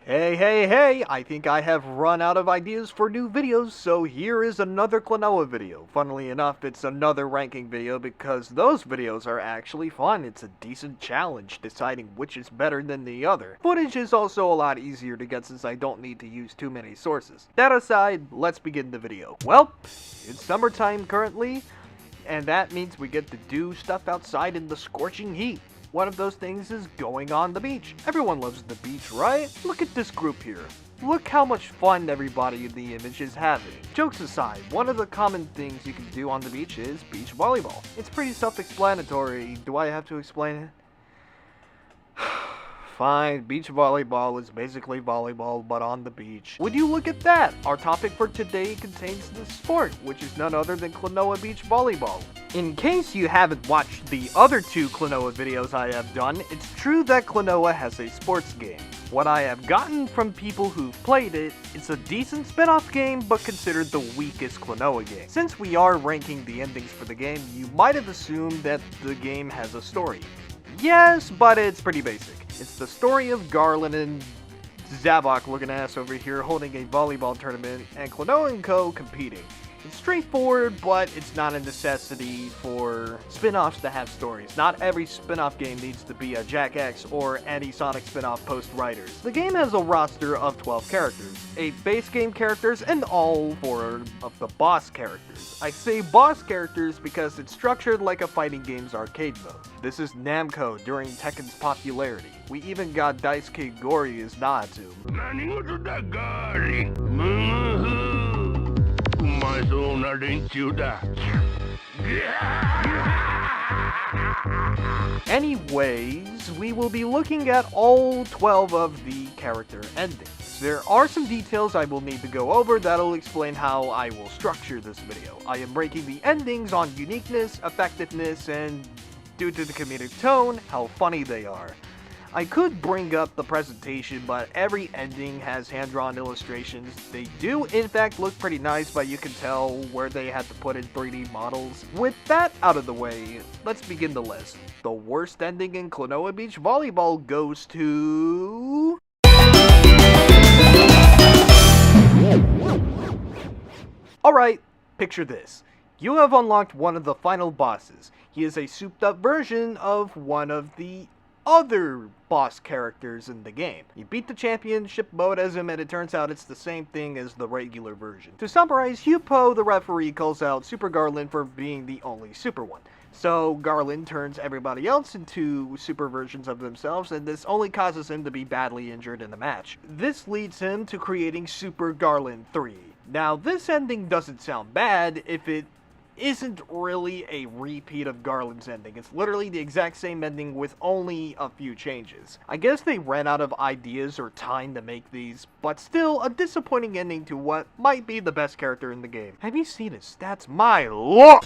Hey, I think I have run out of ideas for new videos, so here is another Klonoa video. Funnily enough, it's another ranking video because those videos are actually fun. It's a decent challenge deciding which is better than the other. Footage is also a lot easier to get since I don't need to use too many sources. That aside, let's begin the video. Well, it's summertime currently, and that means we get to do stuff outside in the scorching heat. One of those things is going on the beach. Everyone loves the beach, right? Look at this group here. Look how much fun everybody in the image is having. Jokes aside, one of the common things you can do on the beach is beach volleyball. It's pretty self-explanatory. Do I have to explain it? Fine, beach volleyball is basically volleyball, but on the beach. Would you look at that? Our topic for today contains the sport, which is none other than Klonoa Beach Volleyball. In case you haven't watched the other two Klonoa videos I have done, it's true that Klonoa has a sports game. What I have gotten from people who've played it, it's a decent spin-off game, but considered the weakest Klonoa game. Since we are ranking the endings for the game, you might have assumed that the game has a story. Yes, but it's pretty basic. It's the story of Garlen and Zavok looking ass over here holding a volleyball tournament and Klonoa and Co. competing. It's straightforward, but it's not a necessity for spin-offs to have stories. Not every spin-off game needs to be a Jack X or any Sonic spin-off post-writers. The game has a roster of 12 characters, 8 base game characters, and all 4 of the boss characters. I say boss characters because it's structured like a fighting game's arcade mode. This is Namco during Tekken's popularity. We even got Daisuke Gori as Naatu. Anyways, we will be looking at all 12 of the character endings. There are some details I will need to go over that'll explain how I will structure this video. I am ranking the endings on uniqueness, effectiveness, and due to the comedic tone, how funny they are. I could bring up the presentation, but every ending has hand-drawn illustrations. They do, in fact, look pretty nice, but you can tell where they had to put in 3D models. With that out of the way, let's begin the list. The worst ending in Klonoa Beach Volleyball goes to... Alright, picture this. You have unlocked one of the final bosses. He is a souped-up version of one of the other boss characters in the game. You beat the championship mode as him, and it turns out it's the same thing as the regular version. To summarize, Hupo, the referee, calls out Super Garlen for being the only super one. So Garlen turns everybody else into super versions of themselves, and this only causes him to be badly injured in the match. This leads him to creating Super Garlen 3. Now, this ending doesn't sound bad if it isn't really a repeat of Garlen's ending. It's literally the exact same ending with only a few changes. I guess they ran out of ideas or time to make these, but still a disappointing ending to what might be the best character in the game. Have you seen his stats? My lord!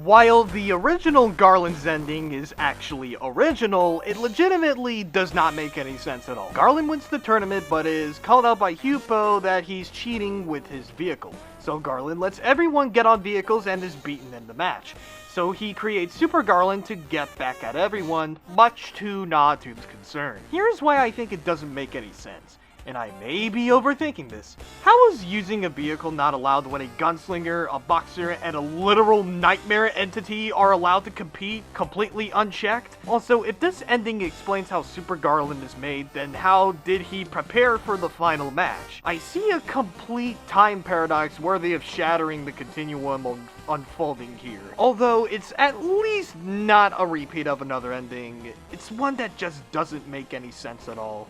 While the original Garlen's ending is actually original, it legitimately does not make any sense at all. Garlen wins the tournament, but is called out by Hupo that he's cheating with his vehicle. So Garlen lets everyone get on vehicles and is beaten in the match. So he creates Super Garlen to get back at everyone, much to Naatu's concern. Here's why I think it doesn't make any sense. And I may be overthinking this. How is using a vehicle not allowed when a gunslinger, a boxer, and a literal nightmare entity are allowed to compete completely unchecked? Also, if this ending explains how Super Garlen is made, then how did he prepare for the final match? I see a complete time paradox worthy of shattering the continuum unfolding here. Although it's at least not a repeat of another ending, it's one that just doesn't make any sense at all.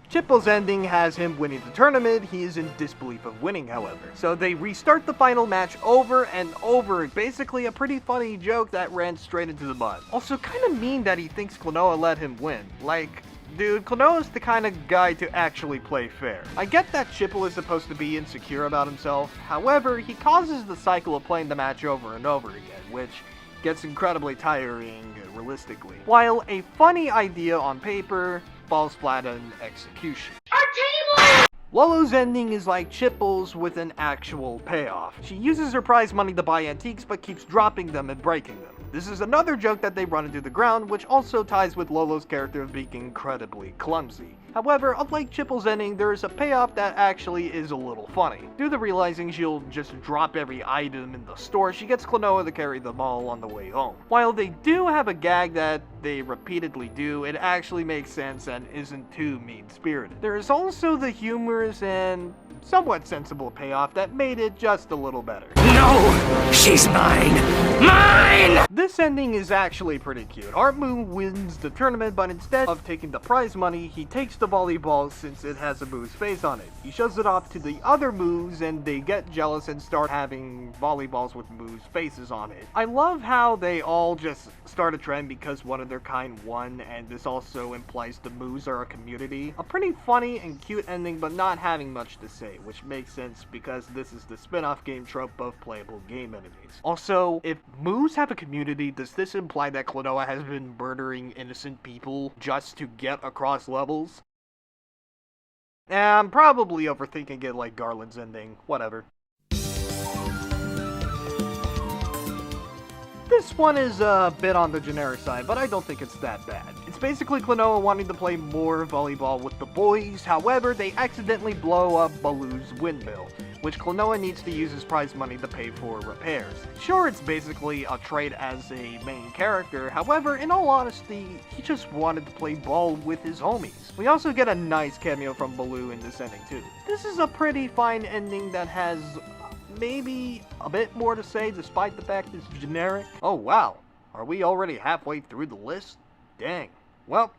Chippo's ending has him winning the tournament. He is in disbelief of winning, however. So they restart the final match over and over. Basically a pretty funny joke that ran straight into the mud. Also kinda mean that he thinks Klonoa let him win. Like, dude, Klonoa's the kind of guy to actually play fair. I get that Chippo is supposed to be insecure about himself. However, he causes the cycle of playing the match over and over again, which gets incredibly tiring realistically. While a funny idea on paper falls flat in execution. Our table! Lolo's ending is like Chipple's with an actual payoff. She uses her prize money to buy antiques but keeps dropping them and breaking them. This is another joke that they run into the ground, which also ties with Lolo's character of being incredibly clumsy. However, unlike Chipple's ending, there is a payoff that actually is a little funny. Due to realizing she'll just drop every item in the store, she gets Klonoa to carry them all on the way home. While they do have a gag that they repeatedly do, it actually makes sense and isn't too mean-spirited. There is also the humorous and somewhat sensible payoff that made it just a little better. No! She's mine! Mine! This ending is actually pretty cute. Artmoo wins the tournament, but instead of taking the prize money, he takes the volleyball since it has a Moo's face on it. He shows it off to the other Moos and they get jealous and start having volleyballs with Moo's faces on it. I love how they all just start a trend because one of their kind won, and this also implies the Moos are a community. A pretty funny and cute ending, but not having much to say, which makes sense because this is the spin-off game trope of playable game enemies. Also, if Moos have a community, does this imply that Klonoa has been murdering innocent people just to get across levels? I'm probably overthinking it like Garlen's ending. Whatever. This one is a bit on the generic side, but I don't think it's that bad. It's basically Klonoa wanting to play more volleyball with the boys, however, they accidentally blow up Baloo's windmill, which Klonoa needs to use his prize money to pay for repairs. Sure, it's basically a trait as a main character, however, in all honesty, he just wanted to play ball with his homies. We also get a nice cameo from Baloo in this ending too. This is a pretty fine ending that has maybe a bit more to say despite the fact it's generic. Oh wow, are we already halfway through the list? Dang. Well,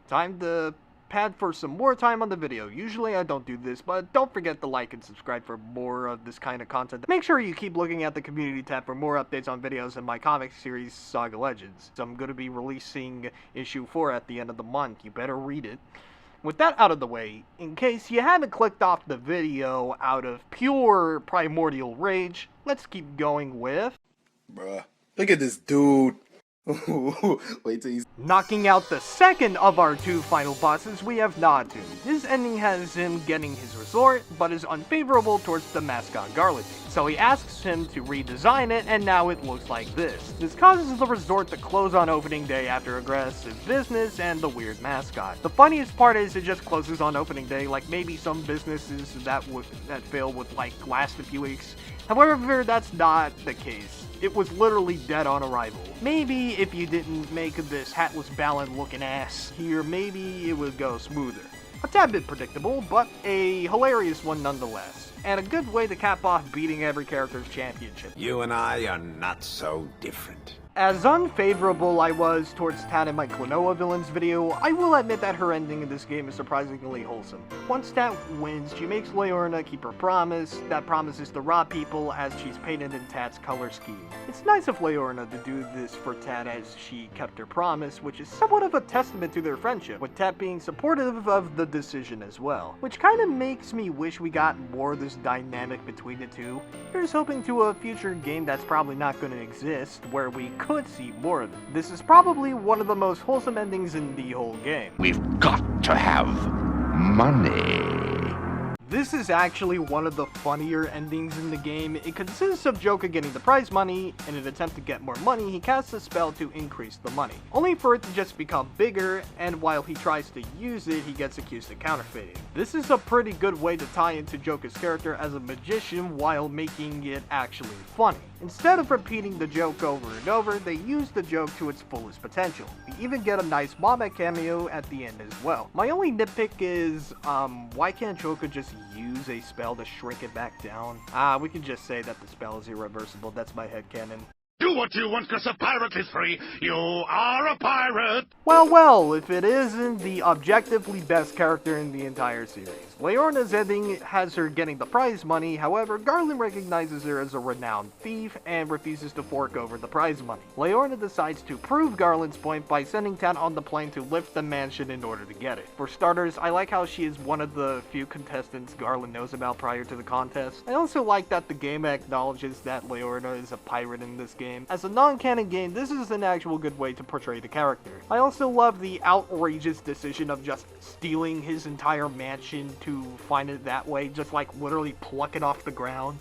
time to pad for some more time on the video. Usually I don't do this, but don't forget to like and subscribe for more of this kind of content. Make sure you keep looking at the community tab for more updates on videos in my comic series, Saga Legends. So I'm going to be releasing issue 4 at the end of the month. You better read it. With that out of the way, in case you haven't clicked off the video out of pure primordial rage, let's keep going with... Bruh, look at this dude. Wait till he's... Knocking out the second of our two final bosses, we have Narrated. His ending has him getting his resort, but is unfavorable towards the mascot Garlen. So he asks him to redesign it, and now it looks like this. This causes the resort to close on opening day after aggressive business and the weird mascot. The funniest part is it just closes on opening day, like maybe some businesses that fail would like last a few weeks. However, that's not the case. It was literally dead on arrival. Maybe if you didn't make this hatless Balin looking ass here, maybe it would go smoother. A tad bit predictable, but a hilarious one nonetheless. And a good way to cap off beating every character's championship. You and I are not so different. As unfavorable I was towards Tat in my Klonoa villains video, I will admit that her ending in this game is surprisingly wholesome. Once Tat wins, she makes Leorna keep her promise. That promise is to rob people as she's painted in Tat's color scheme. It's nice of Leorna to do this for Tat as she kept her promise, which is somewhat of a testament to their friendship, with Tat being supportive of the decision as well. Which kinda makes me wish we got more of this dynamic between the two. Here's hoping to a future game that's probably not gonna exist, where we could see more of it. This is probably one of the most wholesome endings in the whole game. We've got to have money. This is actually one of the funnier endings in the game. It consists of Joker getting the prize money. In an attempt to get more money, he casts a spell to increase the money, only for it to just become bigger, and while he tries to use it, he gets accused of counterfeiting. This is a pretty good way to tie into Joker's character as a magician while making it actually funny. Instead of repeating the joke over and over, they use the joke to its fullest potential. We even get a nice Mama cameo at the end as well. My only nitpick is, why can't Joker just use a spell to shrink it back down? We can just say that the spell is irreversible. That's my headcanon. Do what you want, cause a pirate is free. You are a pirate. Well, if it isn't the objectively best character in the entire series. Leorna's ending has her getting the prize money, however, Garlen recognizes her as a renowned thief and refuses to fork over the prize money. Leorna decides to prove Garlen's point by sending Tat on the plane to lift the mansion in order to get it. For starters, I like how she is one of the few contestants Garlen knows about prior to the contest. I also like that the game acknowledges that Leorna is a pirate in this game. As a non-canon game, this is an actual good way to portray the character. I also love the outrageous decision of just stealing his entire mansion to find it that way, just like literally pluck it off the ground.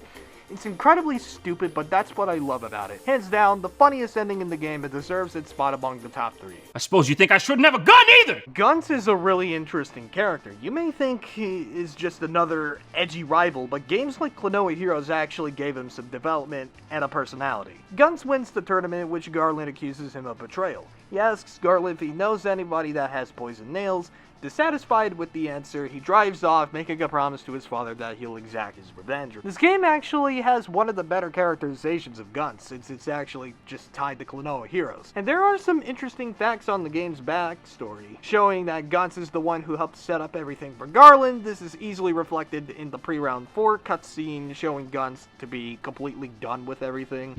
It's incredibly stupid, but that's what I love about it. Hands down, the funniest ending in the game. It deserves its spot among the top 3. I suppose you think I shouldn't have a gun either! Guns is a really interesting character. You may think he is just another edgy rival, but games like Klonoa Heroes actually gave him some development and a personality. Guns wins the tournament, which Garlen accuses him of betrayal. He asks Garlen if he knows anybody that has poison nails. Dissatisfied with the answer, he drives off, making a promise to his father that he'll exact his revenge. This game actually has one of the better characterizations of Guns, since it's actually just tied to Klonoa Heroes. And there are some interesting facts on the game's backstory, showing that Guns is the one who helped set up everything for Garlen. This is easily reflected in the pre-round 4 cutscene, showing Guns to be completely done with everything.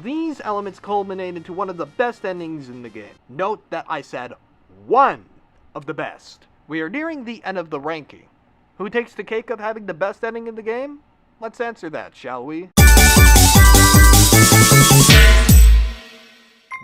These elements culminate into one of the best endings in the game. Note that I said one of the best. We are nearing the end of the ranking. Who takes the cake of having the best ending in the game? Let's answer that, shall we?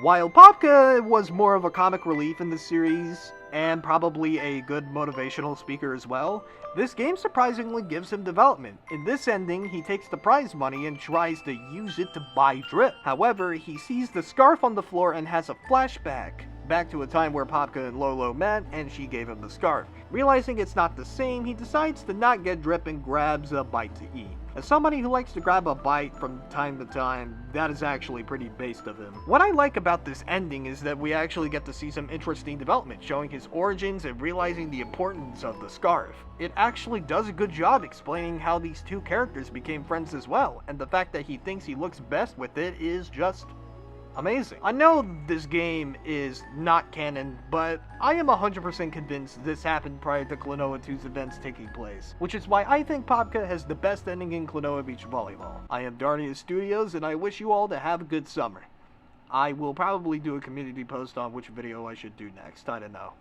While Popka was more of a comic relief in the series, and probably a good motivational speaker as well, this game surprisingly gives him development. In this ending, he takes the prize money and tries to use it to buy drip. However, he sees the scarf on the floor and has a flashback back to a time where Popka and Lolo met, and she gave him the scarf. Realizing it's not the same, he decides to not get drip and grabs a bite to eat. As somebody who likes to grab a bite from time to time, that is actually pretty based of him. What I like about this ending is that we actually get to see some interesting development, showing his origins and realizing the importance of the scarf. It actually does a good job explaining how these two characters became friends as well, and the fact that he thinks he looks best with it is just amazing. I know this game is not canon, but I am 100% convinced this happened prior to Klonoa 2's events taking place, which is why I think Popka has the best ending in Klonoa Beach Volleyball. I am Darnius Studios, and I wish you all to have a good summer. I will probably do a community post on which video I should do next, I don't know.